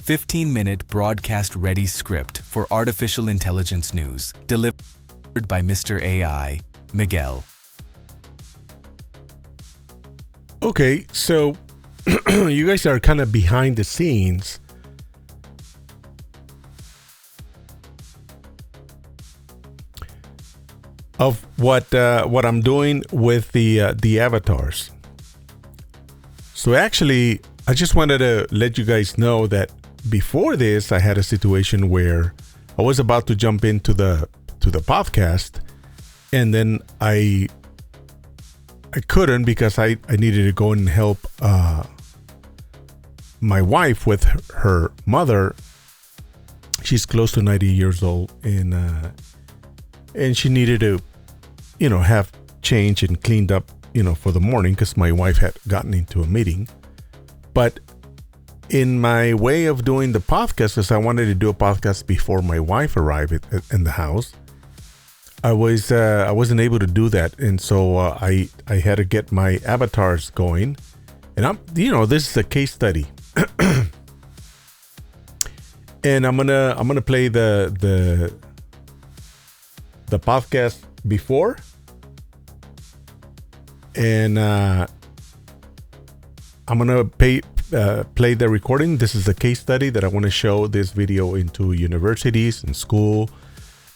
15-minute broadcast-ready script for artificial intelligence news, delivered by Mr. AI, Miguel. Okay, so you guys are kind of behind the scenes. Of what I'm doing with the avatars. So actually, I just wanted to let you guys know that before this, I had a situation where I was about to jump into the podcast, and then I couldn't because I needed to go and help my wife with her mother. She's close to 90 years old, and she needed to, have changed and cleaned up, for the morning because my wife had gotten into a meeting. But in my way of doing the podcast, because I wanted to do a podcast before my wife arrived in the house, I wasn't able to do that, and so I had to get my avatars going, and this is a case study, and I'm gonna play the podcast before, and I'm gonna play the recording. This is a case study that I want to show this video into universities and school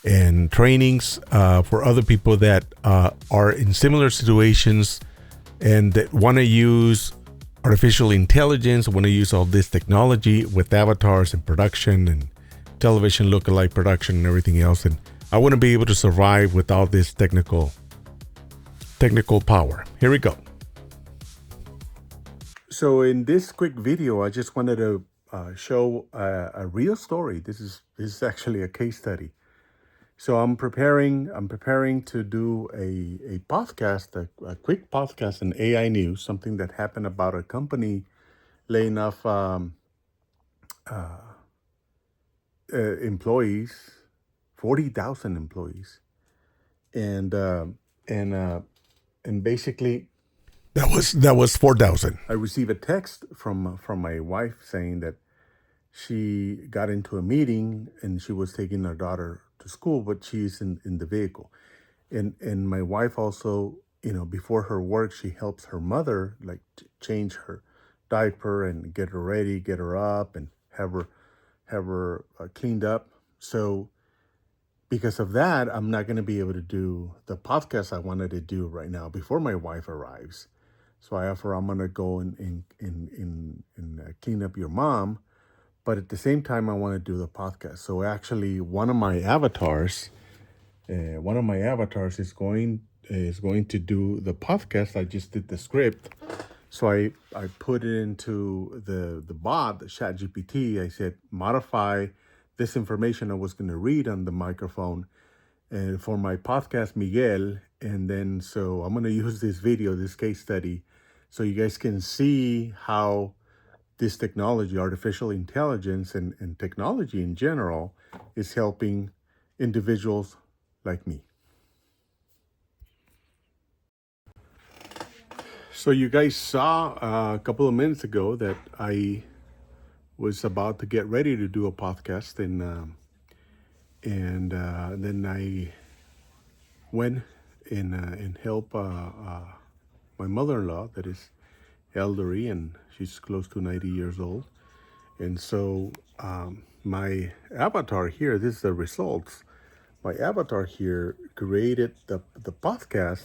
and trainings for other people that are in similar situations and that want to use artificial intelligence, want to use all this technology with avatars and production and television lookalike production and everything else. And I want to be able to survive with all this technical power. Here we go. So in this quick video, I just wanted to show a real story. This is actually a case study. So I'm preparing to do a podcast, a quick podcast in AI news, something that happened about a company laying off employees, 40,000 employees, and basically that was 4,000. I received a text from my wife saying that she got into a meeting and she was taking her daughter to school, but she's in the vehicle. And my wife also, before her work, she helps her mother like change her diaper and get her ready, get her up and have her cleaned up. So because of that, I'm not going to be able to do the podcast I wanted to do right now before my wife arrives. So I offer I'm going to go and clean up your mom. But at the same time, I want to do the podcast. So actually, one of my avatars is going to do the podcast. I just did the script, so I put it into the bot, the ChatGPT. I said modify this information I was going to read on the microphone, and for my podcast, Miguel. And then so I'm going to use this video, this case study, so you guys can see how this technology, artificial intelligence and technology in general, is helping individuals like me. So you guys saw a couple of minutes ago that I was about to get ready to do a podcast, and then I went and help my mother-in-law that is elderly, and she's close to 90 years old. And so my avatar here, this is the results. My avatar here created the podcast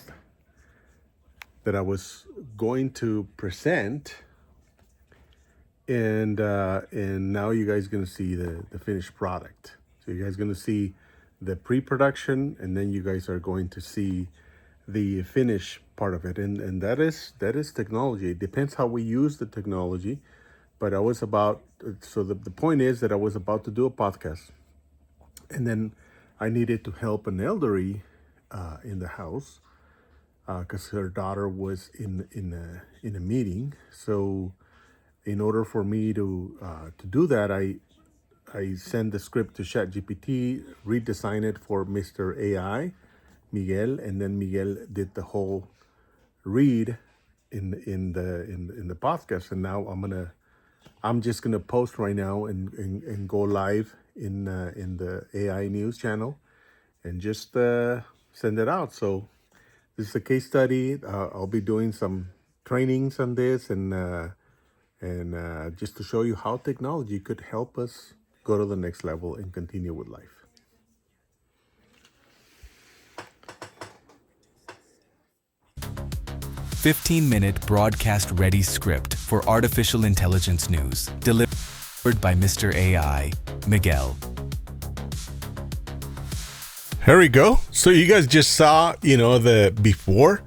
that I was going to present, and now you guys are going to see the finished product. So you guys are going to see the pre-production, and then you guys are going to see the finish part of it, and that is technology. It depends how we use the technology, but I was about, so the point is that I was about to do a podcast, and then I needed to help an elderly in the house because her daughter was in a meeting. So in order for me to do that, I sent the script to ChatGPT, redesign it for Mr. AI, Miguel, and then Miguel did the whole read in the podcast. And now I'm gonna I'm just gonna post right now and go live in the AI news channel and just send it out. So this is a case study. I'll be doing some trainings on this and just to show you how technology could help us go to the next level and continue with life. 15-minute broadcast-ready script for artificial intelligence news, delivered by Mr. AI, Miguel. Here we go. So you guys just saw, the before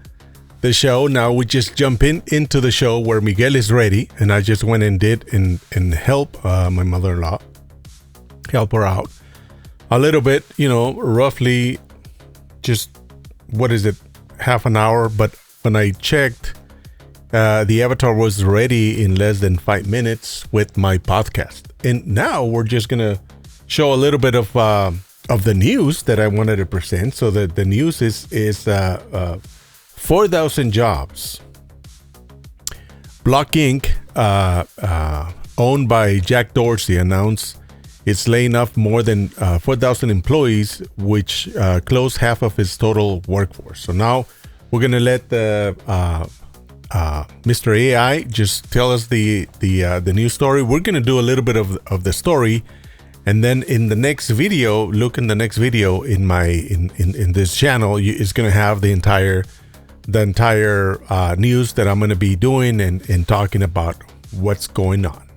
the show. Now we just jump into the show where Miguel is ready, and I just went and did and help my mother-in-law, help her out a little bit, roughly just, what is it, half an hour. But when I checked, the avatar was ready in less than 5 minutes with my podcast. And now we're just going to show a little bit of the news that I wanted to present. So the news is 4,000 jobs. Block Inc., owned by Jack Dorsey, announced it's laying off more than 4,000 employees, which close half of its total workforce. So now we're going to let Mr. AI just tell us the news story. We're going to do a little bit of the story. And then in the next video, look in the next video in this channel, it's going to have the entire news that I'm going to be doing and talking about what's going on.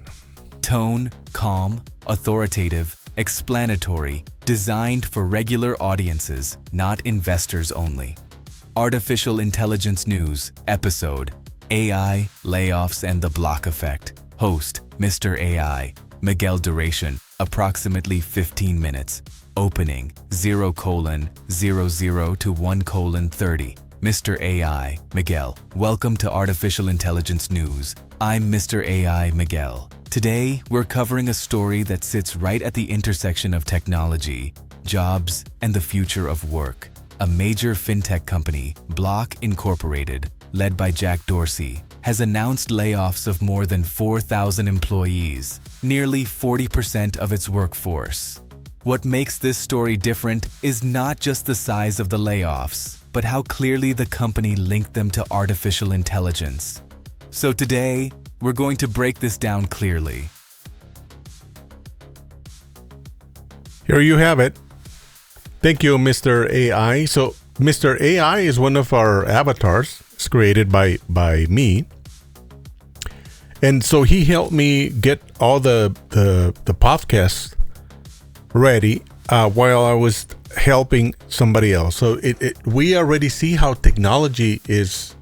Tone, calm, authoritative, explanatory, designed for regular audiences, not investors only. Artificial Intelligence News, episode, AI, Layoffs and the Block Effect. Host, Mr. AI, Miguel. Duration, approximately 15 minutes. Opening, 0:00 to 1:30. Mr. AI, Miguel. Welcome to Artificial Intelligence News. I'm Mr. AI, Miguel. Today, we're covering a story that sits right at the intersection of technology, jobs, and the future of work. A major fintech company, Block Incorporated, led by Jack Dorsey, has announced layoffs of more than 4,000 employees, nearly 40% of its workforce. What makes this story different is not just the size of the layoffs, but how clearly the company linked them to artificial intelligence. So today, we're going to break this down clearly. Here you have it. Thank you, Mr. AI. So Mr. AI is one of our avatars. It's created by me. And so he helped me get all the podcasts ready while I was helping somebody else. So we already see how technology is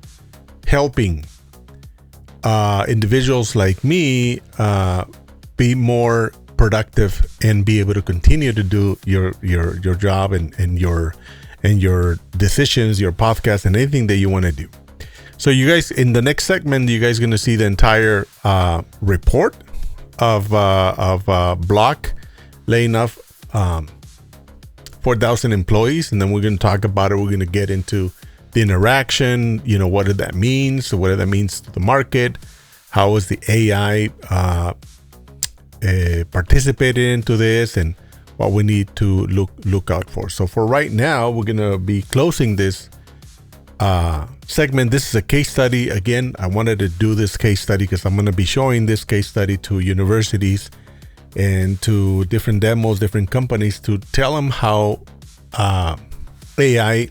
helping individuals like me be more productive and be able to continue to do your job and your decisions, your podcast, and anything that you want to do. So you guys, in the next segment, you guys are going to see the entire report of Block laying off 4,000 employees, and then we're going to talk about it. We're going to get into the interaction, what did that mean? So what that means to the market? How is the AI participating into this, and what we need to look out for. So for right now, we're going to be closing this segment. This is a case study. Again, I wanted to do this case study because I'm going to be showing this case study to universities and to different demos, different companies, to tell them how AI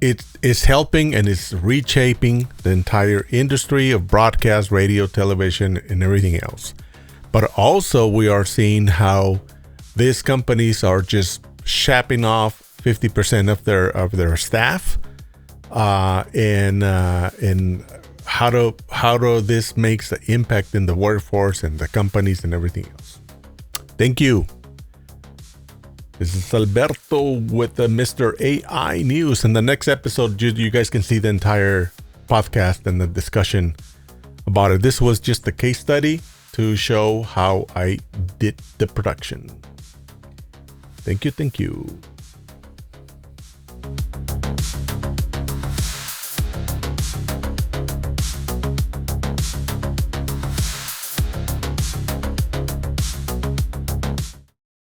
is helping and is reshaping the entire industry of broadcast, radio, television, and everything else. But also we are seeing how these companies are just shapping off 50% of their staff, and how do this makes the impact in the workforce and the companies and everything else. Thank you. This is Alberto with the Mr. AI News. In the next episode, you guys can see the entire podcast and the discussion about it. This was just a case study to show how I did the production. Thank you.